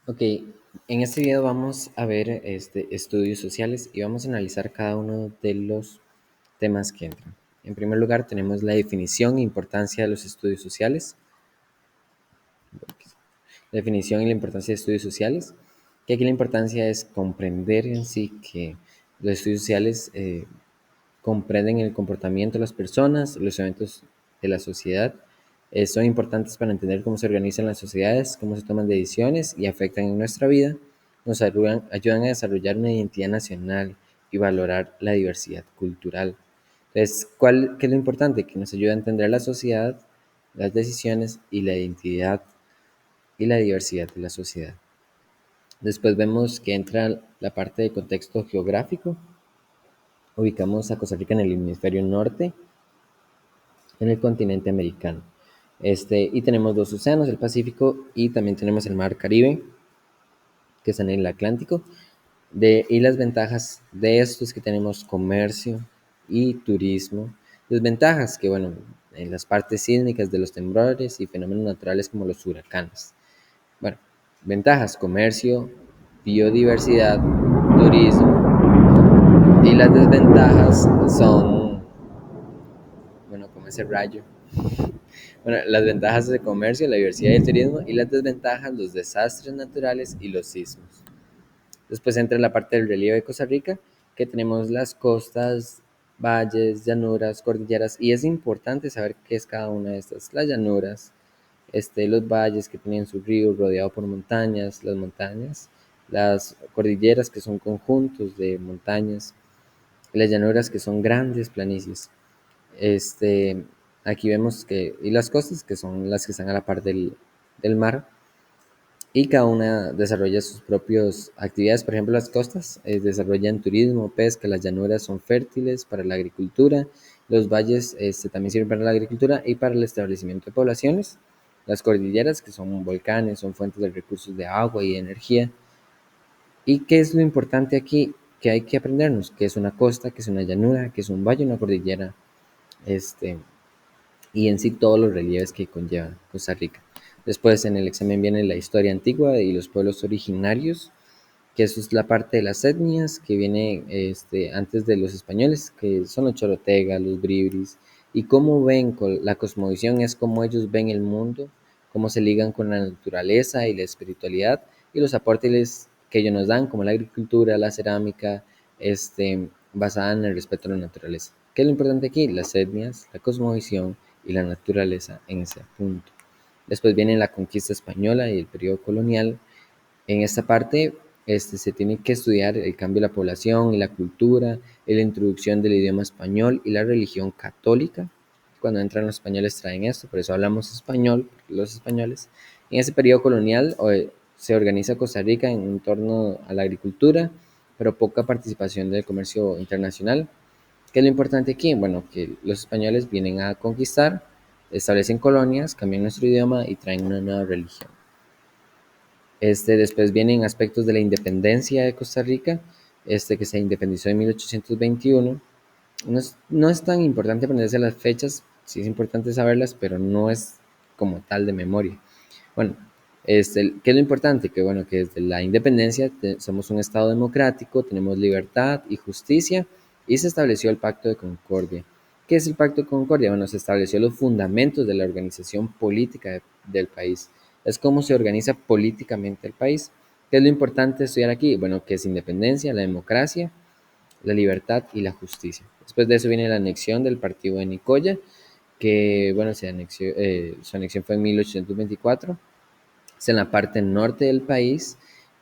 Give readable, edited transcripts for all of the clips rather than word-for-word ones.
Ok, en este video vamos a ver estudios sociales y vamos a analizar cada uno de los temas que entran. En primer lugar, tenemos la definición e importancia de los estudios sociales. La definición y la importancia de estudios sociales, que aquí la importancia es comprender en sí que los estudios sociales comprenden el comportamiento de las personas, los eventos de la sociedad. Son importantes para entender cómo se organizan las sociedades, cómo se toman decisiones y afectan en nuestra vida. Nos ayudan a desarrollar una identidad nacional y valorar la diversidad cultural. Entonces, ¿qué es lo importante? Que nos ayuda a entender la sociedad, las decisiones y la identidad y la diversidad de la sociedad. Después vemos que entra la parte de contexto geográfico. Ubicamos a Costa Rica en el hemisferio norte, en el continente americano. Y tenemos dos océanos, el Pacífico y también tenemos el mar Caribe, que está en el Atlántico. Y las ventajas de esto es que tenemos comercio y turismo. Desventajas que, bueno, en las partes sísmicas de los temblores y fenómenos naturales como los huracanes. Bueno, ventajas, comercio, biodiversidad, turismo. Y las desventajas son, bueno, como ese rayo. Bueno, las ventajas de comercio, la diversidad y el turismo, y las desventajas, los desastres naturales y los sismos. Después entra la parte del relieve de Costa Rica, que tenemos las costas, valles, llanuras, cordilleras, y es importante saber qué es cada una de estas. Las llanuras, los valles que tienen su río rodeado por montañas, las cordilleras que son conjuntos de montañas, y las llanuras que son grandes planicies. Este, Aquí vemos que, y las costas que son las que están a la par del mar, y cada una desarrolla sus propias actividades. Por ejemplo, las costas desarrollan turismo, pesca, las llanuras son fértiles para la agricultura, los valles también sirven para la agricultura y para el establecimiento de poblaciones, las cordilleras que son volcanes, son fuentes de recursos de agua y de energía. ¿Y qué es lo importante aquí que hay que aprendernos? ¿Qué es una costa? ¿Qué es una llanura? ¿Qué es un valle? Una cordillera. Este, y en sí todos los relieves que conlleva Costa Rica. Después en el examen viene la historia antigua y los pueblos originarios, que eso es la parte de las etnias que viene antes de los españoles, que son los chorotegas, los bribris, y cómo ven con la cosmovisión es cómo ellos ven el mundo, cómo se ligan con la naturaleza y la espiritualidad, y los aportes que ellos nos dan, como la agricultura, la cerámica, basada en el respeto a la naturaleza. ¿Qué es lo importante aquí? Las etnias, la cosmovisión y la naturaleza en ese punto. Después viene la conquista española y el periodo colonial. En esta parte se tiene que estudiar el cambio de la población y la cultura, y la introducción del idioma español y la religión católica. Cuando entran los españoles traen esto, por eso hablamos español, los españoles. En ese periodo colonial se organiza Costa Rica en torno a la agricultura, pero poca participación del comercio internacional. ¿Qué es lo importante aquí? Bueno, que los españoles vienen a conquistar, establecen colonias, cambian nuestro idioma y traen una nueva religión. Después vienen aspectos de la independencia de Costa Rica, que se independizó en 1821. No es tan importante aprenderse las fechas, sí es importante saberlas, pero no es como tal de memoria. Bueno, ¿qué es lo importante? Que bueno, que desde la independencia somos un Estado democrático, tenemos libertad y justicia, y se estableció el Pacto de Concordia. ¿Qué es el Pacto de Concordia? Bueno, se estableció los fundamentos de la organización política del país. Es cómo se organiza políticamente el país. ¿Qué es lo importante estudiar aquí? Bueno, que es independencia, la democracia, la libertad y la justicia. Después de eso viene la anexión del partido de Nicoya, que bueno, su anexión fue en 1824, es en la parte norte del país.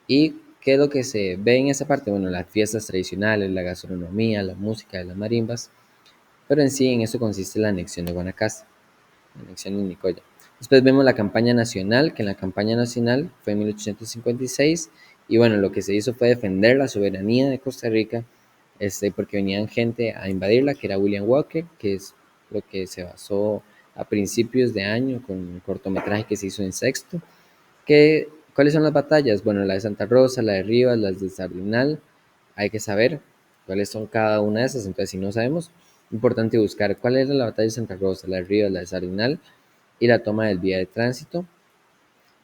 ¿Y qué es lo que se ve en esa parte? Bueno, las fiestas tradicionales, la gastronomía, la música de las marimbas, pero en sí en eso consiste la anexión de Guanacaste, la anexión de Nicoya. Después vemos la campaña nacional, que en la campaña nacional fue en 1856, y bueno, lo que se hizo fue defender la soberanía de Costa Rica, porque venían gente a invadirla, que era William Walker, que es lo que se basó a principios de año con un cortometraje que se hizo en Sexto. ¿Cuáles son las batallas? Bueno, la de Santa Rosa, la de Rivas, las de Sardinal. Hay que saber cuáles son cada una de esas. Entonces, si no sabemos, importante buscar cuál era la batalla de Santa Rosa, la de Rivas, la de Sardinal y la toma del vía de tránsito.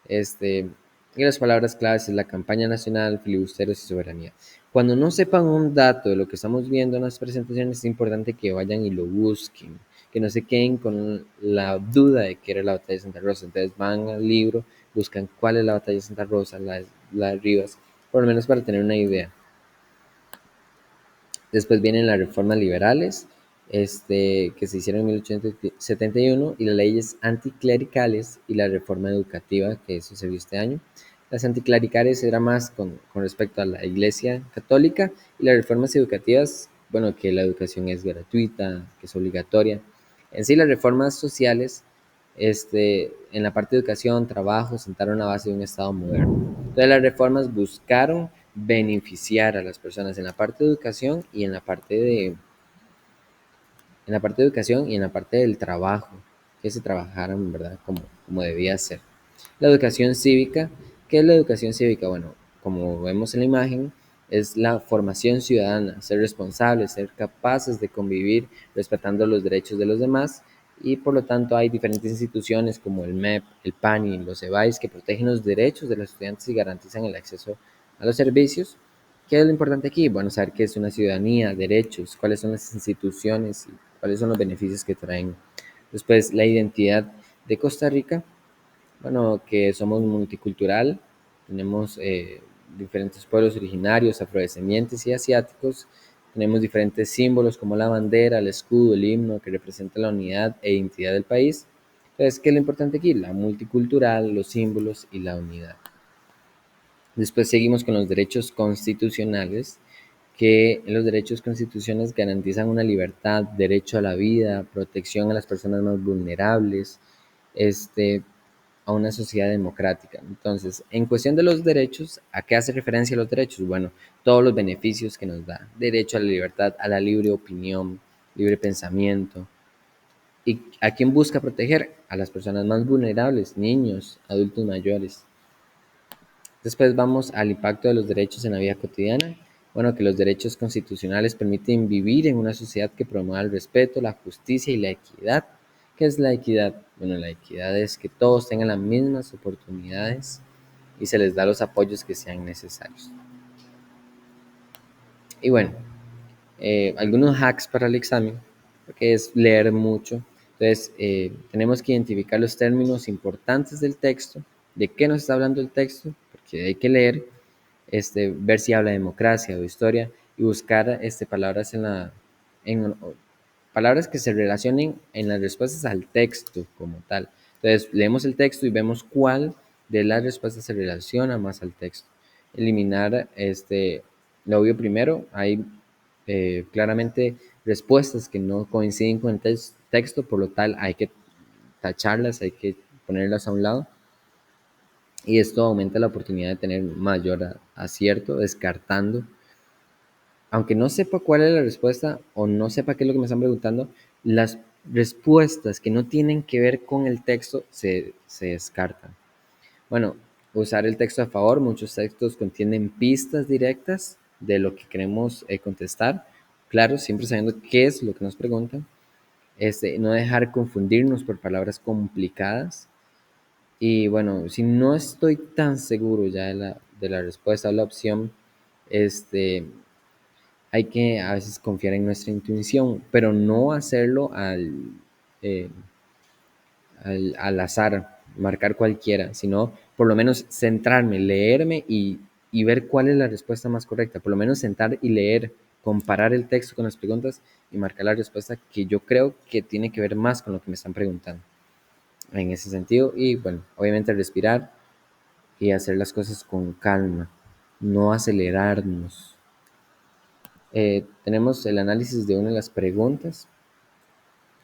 Este, Y las palabras claves es la campaña nacional, filibusteros y soberanía. Cuando no sepan un dato de lo que estamos viendo en las presentaciones, es importante que vayan y lo busquen, que no se queden con la duda de qué era la batalla de Santa Rosa. Entonces van al libro, buscan cuál es la batalla de Santa Rosa, la de Rivas, por lo menos para tener una idea. Después vienen las reformas liberales, que se hicieron en 1871, y las leyes anticlericales y la reforma educativa, que eso se vio este año. Las anticlericales era más con respecto a la Iglesia Católica, y las reformas educativas, bueno, que la educación es gratuita, que es obligatoria. En sí, las reformas sociales, en la parte de educación, trabajo, sentaron la base de un Estado moderno. Entonces, las reformas buscaron beneficiar a las personas en la parte de educación y en la parte de educación y en la parte del trabajo, que se trabajaran, ¿verdad? Como debía ser. La educación cívica, ¿qué es la educación cívica? Bueno, como vemos en la imagen, es la formación ciudadana, ser responsables, ser capaces de convivir respetando los derechos de los demás, y por lo tanto hay diferentes instituciones como el MEP, el PANI, los EBAIS que protegen los derechos de los estudiantes y garantizan el acceso a los servicios. ¿Qué es lo importante aquí? Bueno, saber qué es una ciudadanía, derechos, cuáles son las instituciones y cuáles son los beneficios que traen. Después, la identidad de Costa Rica, bueno, que somos multicultural, tenemos diferentes pueblos originarios, afrodescendientes y asiáticos, tenemos diferentes símbolos como la bandera, el escudo, el himno, que representa la unidad e identidad del país. Entonces, ¿qué es lo importante aquí? La multicultural, los símbolos y la unidad. Después seguimos con los derechos constitucionales, que los derechos constitucionales garantizan una libertad, derecho a la vida, protección a las personas más vulnerables, a una sociedad democrática. Entonces, en cuestión de los derechos, ¿a qué hace referencia los derechos? Bueno, todos los beneficios que nos da. Derecho a la libertad, a la libre opinión, libre pensamiento. ¿Y a quién busca proteger? A las personas más vulnerables, niños, adultos mayores. Después vamos al impacto de los derechos en la vida cotidiana. Bueno, que los derechos constitucionales permiten vivir en una sociedad que promueva el respeto, la justicia y la equidad. ¿Qué es la equidad? Bueno, la equidad es que todos tengan las mismas oportunidades y se les da los apoyos que sean necesarios. Y bueno, algunos hacks para el examen, porque es leer mucho. Entonces, tenemos que identificar los términos importantes del texto, de qué nos está hablando el texto, porque hay que leer, ver si habla de democracia o historia y buscar palabras palabras que se relacionen en las respuestas al texto como tal. Entonces, leemos el texto y vemos cuál de las respuestas se relaciona más al texto. Eliminar lo obvio primero. Hay claramente respuestas que no coinciden con el texto, por lo tal hay que tacharlas, hay que ponerlas a un lado. Y esto aumenta la oportunidad de tener mayor acierto, descartando. Aunque no sepa cuál es la respuesta o no sepa qué es lo que me están preguntando, las respuestas que no tienen que ver con el texto se descartan. Bueno, usar el texto a favor. Muchos textos contienen pistas directas de lo que queremos contestar. Claro, siempre sabiendo qué es lo que nos preguntan. No dejar confundirnos por palabras complicadas. Y bueno, si no estoy tan seguro ya de la respuesta o la opción, hay que a veces confiar en nuestra intuición, pero no hacerlo eh, al azar, marcar cualquiera, sino por lo menos centrarme, leerme y ver cuál es la respuesta más correcta. Por lo menos sentar y leer, comparar el texto con las preguntas y marcar la respuesta que yo creo que tiene que ver más con lo que me están preguntando. En ese sentido, y bueno, obviamente respirar y hacer las cosas con calma, no acelerarnos. Tenemos el análisis de una de las preguntas,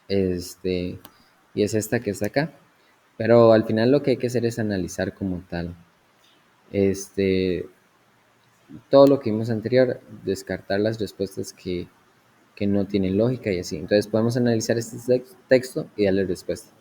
y es esta que está acá. Pero al final lo que hay que hacer es analizar como tal. Todo lo que vimos anterior, descartar las respuestas que no tienen lógica y así. Entonces podemos analizar este texto y darle respuesta.